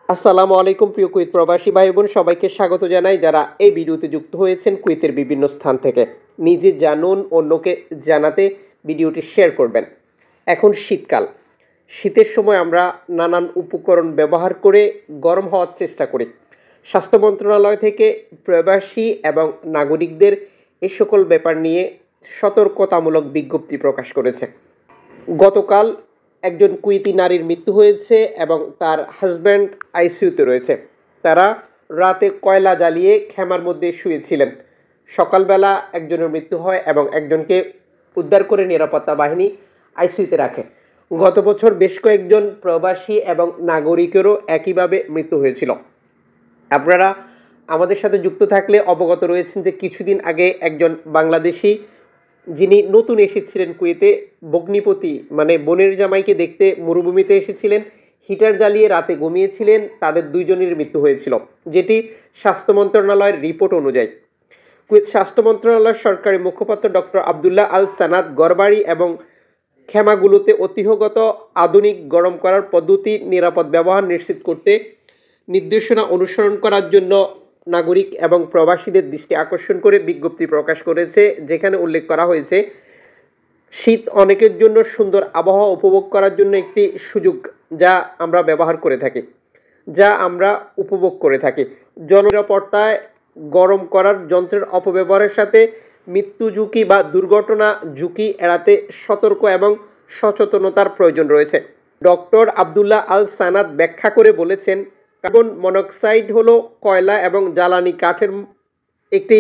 আসসালামু আলাইকুম প্রিয় কুয়েত প্রবাসী ভাই বোন, সবাইকে স্বাগত জানাই যারা এই ভিডিওতে যুক্ত হয়েছেন কুয়েতের বিভিন্ন স্থান থেকে। নিজে জানুন, অন্যকে জানাতে ভিডিওটি শেয়ার করবেন। এখন শীতকাল, শীতের সময় আমরা নানান উপকরণ ব্যবহার করে গরম হওয়ার চেষ্টা করি। স্বাস্থ্য মন্ত্রণালয় থেকে প্রবাসী এবং নাগরিকদের এই সকল ব্যাপার নিয়ে সতর্কতামূলক বিজ্ঞপ্তি প্রকাশ করেছে। গতকাল একজন কুয়েতি নারীর মৃত্যু হয়েছে এবং তার হাজব্যান্ড আইসিইউতে রয়েছে। তারা রাতে কয়লা জ্বালিয়ে খেমার মধ্যে শুয়েছিলেন। সকালবেলা একজনের মৃত্যু হয় এবং একজনকে উদ্ধার করে নিরাপত্তা বাহিনী আইসিইউতে রাখে। গত বছর বেশ কয়েকজন প্রবাসী এবং নাগরিকেরও একইভাবে মৃত্যু হয়েছিল। আপনারা আমাদের সাথে যুক্ত থাকলে অবগত রয়েছেন যে কিছুদিন আগে একজন বাংলাদেশি, যিনি নতুন এসেছিলেন কুয়েতে, ভগ্নিপতি মানে বোনের জামাইকে দেখতে মরুভূমিতে এসেছিলেন, হিটার জ্বালিয়ে রাতে ঘুমিয়েছিলেন, তাদের দুইজনের মৃত্যু হয়েছিল, যেটি স্বাস্থ্য মন্ত্রণালয়ের রিপোর্ট অনুযায়ী। কুয়েত স্বাস্থ্য মন্ত্রণালয়ের সরকারি মুখপাত্র ডক্টর আবদুল্লাহ আল সানাদ ঘরবাড়ি এবং খেমাগুলোতে অতিহগত আধুনিক গরম করার পদ্ধতি নিরাপদ ব্যবহার নিশ্চিত করতে নির্দেশনা অনুসরণ করার জন্য নাগরিক এবং প্রবাসীদের দৃষ্টি আকর্ষণ করে বিজ্ঞপ্তি প্রকাশ করেছে, যেখানে উল্লেখ করা হয়েছে শীত অনেকের জন্য সুন্দর আবহাওয়া উপভোগ করার জন্য একটি সুযোগ, যা আমরা ব্যবহার করে থাকি, যা আমরা উপভোগ করে থাকি। জননিরাপত্তায় গরম করার যন্ত্রের অপব্যবহারের সাথে মৃত্যু ঝুঁকি বা দুর্ঘটনা ঝুঁকি এড়াতে সতর্ক এবং সচেতনতার প্রয়োজন রয়েছে। ডক্টর আবদুল্লাহ আল সানাদ ব্যাখ্যা করে বলেছেন, কার্বন মনোক্সাইড হলো কয়লা এবং জ্বালানি কাঠের একটি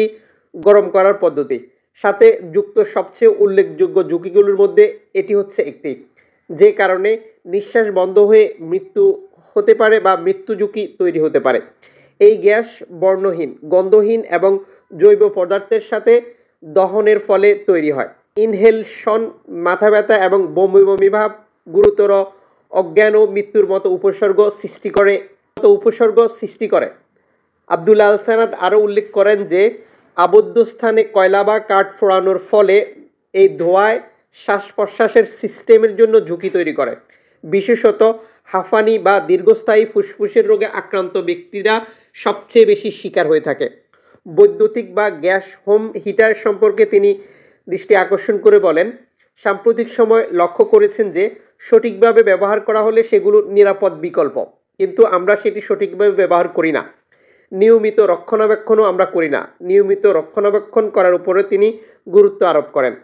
গরম করার পদ্ধতি, সাথে যুক্ত সবচেয়ে উল্লেখযোগ্য ঝুঁকিগুলোর মধ্যে এটি হচ্ছে একটি, যে কারণে নিঃশ্বাস বন্ধ হয়ে মৃত্যু হতে পারে বা মৃত্যু ঝুঁকি তৈরি হতে পারে। এই গ্যাস বর্ণহীন, গন্ধহীন এবং জৈব পদার্থের সাথে দহনের ফলে তৈরি হয়। ইনহেলশন, মাথা ব্যথা এবং বমি বমি ভাব, গুরুতর অজ্ঞান ও মৃত্যুর মতো উপসর্গ সৃষ্টি করে। আবদুল্লাহ আল সানাদ আরও উল্লেখ করেন যে আবদ্ধ স্থানে কয়লা বা কাঠ পোড়ানোর ফলে এই ধোঁয়ায় শ্বাস প্রশ্বাসের সিস্টেমের জন্য ঝুঁকি তৈরি করে। বিশেষত হাঁফানি বা দীর্ঘস্থায়ী ফুসফুসের রোগে আক্রান্ত ব্যক্তিরা সবচেয়ে বেশি শিকার হয়ে থাকে। বৈদ্যুতিক বা গ্যাস হোম হিটার সম্পর্কে তিনি দৃষ্টি আকর্ষণ করে বলেন, সাম্প্রতিক সময় লক্ষ্য করেছেন যে সঠিকভাবে ব্যবহার করা হলে সেগুলো নিরাপদ বিকল্প, কিন্তু আমরা সেটি সঠিকভাবে ব্যবহার করি না। নিয়মিত রক্ষণাবেক্ষণও আমরা করি না। নিয়মিত রক্ষণাবেক্ষণ করার উপরে তিনি গুরুত্ব আরোপ করেন।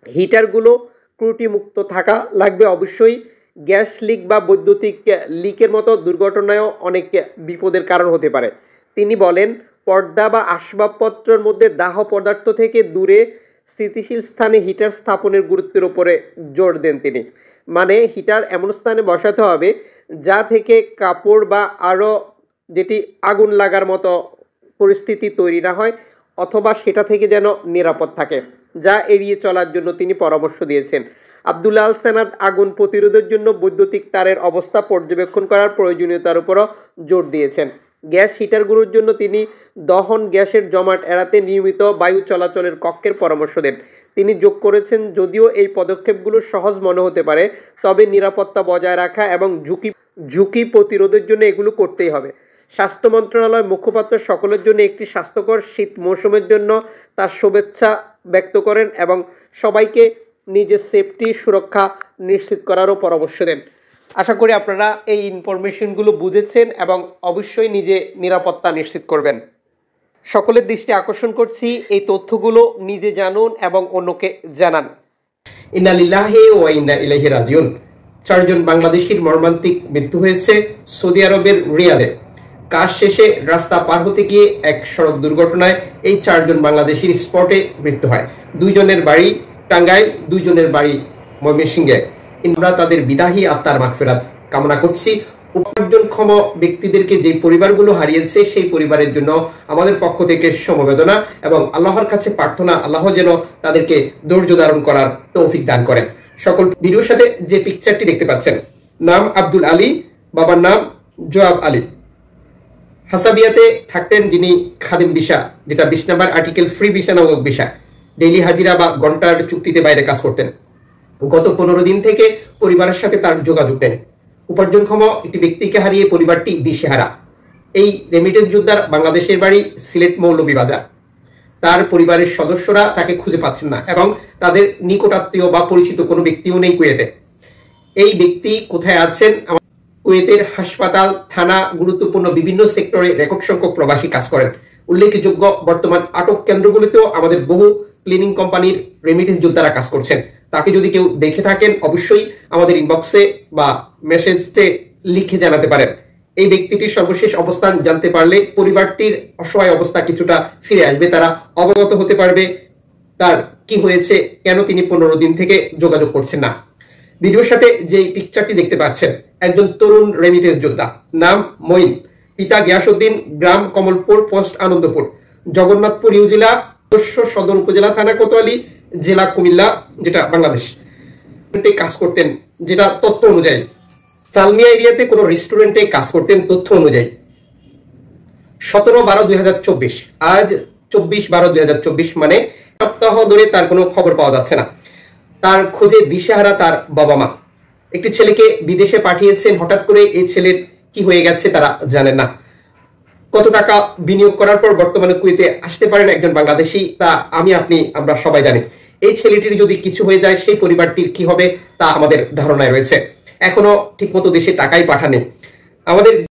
হিটারগুলো ত্রুটিমুক্ত থাকা লাগবে অবশ্যই। গ্যাস লিক বা বৈদ্যুতিক লিকের মতো দুর্ঘটনায়ও অনেক বিপদের কারণ হতে পারে। তিনি বলেন, পর্দা বা আসবাবপত্রের মধ্যে দাহ পদার্থ থেকে দূরে স্থিতিশীল স্থানে হিটার স্থাপনের গুরুত্বের উপরে জোর দেন তিনি। মানে হিটার এমন স্থানে বসাতে হবে যা থেকে কাপড় বা আরও যেটি আগুন লাগার মতো পরিস্থিতি তৈরি না হয়, অথবা সেটা থেকে যেন নিরাপদ থাকে, যা এড়িয়ে চলার জন্য তিনি পরামর্শ দিয়েছেন। আবদুল্লাহ আল সানাদ আগুন প্রতিরোধের জন্য বৈদ্যুতিক তারের অবস্থা পর্যবেক্ষণ করার প্রয়োজনীয়তার উপরও জোর দিয়েছেন। গ্যাস হিটারগুলোর জন্য তিনি দহন গ্যাসের জমাট এড়াতে নিয়মিত বায়ু চলাচলের কক্ষের পরামর্শ দেন। তিনি যোগ করেছেন, যদিও এই পদক্ষেপগুলো সহজ মনে হতে পারে, তবে নিরাপত্তা বজায় রাখা এবং ঝুঁকি প্রতিরোধের জন্য এগুলো করতেই হবে। স্বাস্থ্য মন্ত্রণালয়ের মুখপাত্র সকলের জন্য একটি স্বাস্থ্যকর শীত মৌসুমের জন্য তার শুভেচ্ছা ব্যক্ত করেন এবং সবাইকে নিজের সেফটি সুরক্ষা নিশ্চিত করারও পরামর্শ দেন। আশা করি আপনারা এই ইনফরমেশনগুলো বুঝেছেন এবং অবশ্যই নিজে নিরাপত্তা নিশ্চিত করবেন। সকলের দৃষ্টি আকর্ষণ করছি, এই তথ্যগুলো নিজে জানুন এবং অন্যকে জানান। ইন্না লিল্লাহি ওয়া ইন্না ইলাইহি রাজিউন। 4 জন বাংলাদেশির মর্মান্তিক মৃত্যু হয়েছে সৌদি আরবের রিয়াদে। কাজ শেষে রাস্তা পার হতে গিয়ে এক সড়ক দুর্ঘটনায় এই 4 জন বাংলাদেশির স্পটে মৃত্যু হয়। 2 জনের বাড়ি টাঙ্গাইল, 2 জনের বাড়ি ময়মনসিংহে। আমরা তাদের বিদাহী আত্মার মাগফিরাত কামনা করছি। উপার্জনক্ষম ব্যক্তিদেরকে যে পরিবারগুলো হারিয়েছে সেই পরিবারের জন্য আমাদের পক্ষ থেকে সমবেদনা এবং আল্লাহর কাছে প্রার্থনা, আল্লাহ যেন তাদেরকে ধৈর্য ধারণ করার তৌফিক দান করেন। সকল ভিডিওর সাথে যে পিকচারটি দেখতে পাচ্ছেন, নাম আব্দুল আলী, বাবার নাম জোয়াব আলী। হাসাবিয়াতে থাকতেন যিনি খাদিম ভিসা, যেটা 20 নম্বর আর্টিকেল ফ্রি ভিসা নামক ভিসা, ডেইলি হাজিরা বা ঘন্টার চুক্তিতে বাইরে কাজ করতেন। গত 15 দিন থেকে পরিবারের সাথে তার যোগাযোগ নেই। উপার্জনক্ষম একটি ব্যক্তিকে হারিয়ে পরিবারটি দিশেহারা। এই রেমিটেন্স যোদ্ধার বাংলাদেশের বাড়ি সিলেট মৌলভীবাজার। তার পরিবারের সদস্যরা তাকে খুঁজে পাচ্ছেন না এবং তাদের নিকটাত্মীয় বা পরিচিত কোনো ব্যক্তিও নেই কুয়েতে। এই ব্যক্তি কোথায় আছেন? কুয়েতের হাসপাতাল, থানা, গুরুত্বপূর্ণ বিভিন্ন সেক্টরে রেকর্ড সংখ্যক প্রবাসী কাজ করেন। উল্লেখযোগ্য বর্তমান আটক কেন্দ্রগুলিতেও আমাদের বহু ক্লিনিং কোম্পানির রেমিটেন্স যোদ্ধারা কাজ করছেন। তাকে যদি কেউ দেখে থাকেন অবশ্যই আমাদের ইনবক্সে বা মেসেজে লিখে জানাতে পারেন। এই ব্যক্তিটির সর্বশেষ অবস্থান জানতে পারলে পরিবারটির অসহায় অবস্থা কিছুটা ফিরে আসবে, তারা অবগত হতে পারবে তার কি হয়েছে, কেন তিনি 15 দিন থেকে যোগাযোগ করছেন না। ভিডিওর সাথে যে পিকচারটি দেখতে পাচ্ছেন, একজন তরুণ রেমিটেন্স যোদ্ধা, নাম মঈন, পিতা গিয়াসউদ্দিন, গ্রাম কমলপুর, পোস্ট আনন্দপুর, জগন্নাথপুর উপজেলা, সদর উপজেলা, থানা কোতোয়ালি, জেলা কুমিল্লা, যেটা বাংলাদেশ। কাজ করতেন যেটা তথ্য অনুযায়ী সালমিয়া এরিয়াতে কোন রেস্টুরেন্টে কাজ করতেন তথ্য অনুযায়ী। 17/12/2024, আজ 24/12/2024, মানে সপ্তাহ ধরে তার কোনো খবর পাওয়া যাচ্ছে না। তার খোঁজে দিশেহারা তার বাবা মা। একটি ছেলেকে বিদেশে পাঠিয়েছেন, হঠাৎ করে এই ছেলের কি হয়ে গেছে তারা জানেন না। কত টাকা বিনিয়োগ করার পর বর্তমানে কুয়েতে আসতে পারেন একজন বাংলাদেশি, তা আমরা সবাই জানি। এই ছেলেটির যদি কিছু হয়ে যায় সেই পরিবারটির কি হবে তা আমাদের ধারণায় রয়েছে। এখনো ঠিকমতো দেশে টাকাই পাঠানে। আমাদের